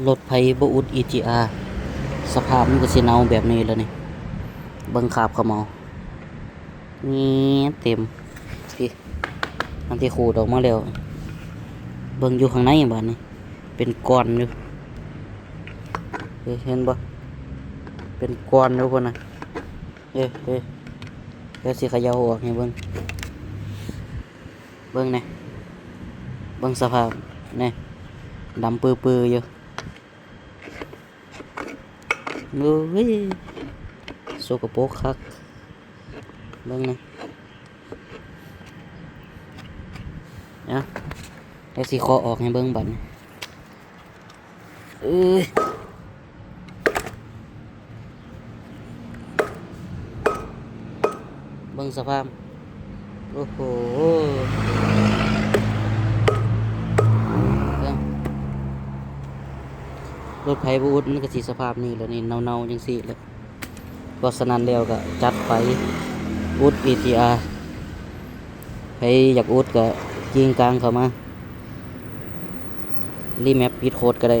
รถไผบ่อุด EGR สภาพมันก็สิเน่าแบบนี้แล้วนี่เบิ่งคราบเขม่านี่เต็มพี่อันที่ขูดออกมาแล้วเบิ่งอยู่ข้างในบัดนี้เป็นก้อนอยู่เห็นบ่เป็นก้อนอยู่พุ่นน่ะเดี๋ยวสิเขย่าออกให้เบิ่งนี่เบิ่งสภาพนี่ดำปื้อๆอยู่โอ้ยสกปรกคักเบิ่งนี่นะเดี๋ยวสิเคาะออกให้เบิ่งบัดนี้เบิ่งสภาพโอ้โหรถไผบ่อุดมันก็สิสภาพนี้แหล้วนี่เน่าๆจังซี่แหละเพราะฉะนั้นแล้วก็จัดไปอุด EGR ใครอยากอุดก็ยิงกลางเข้ามารีแมปปิดโคดก็ได้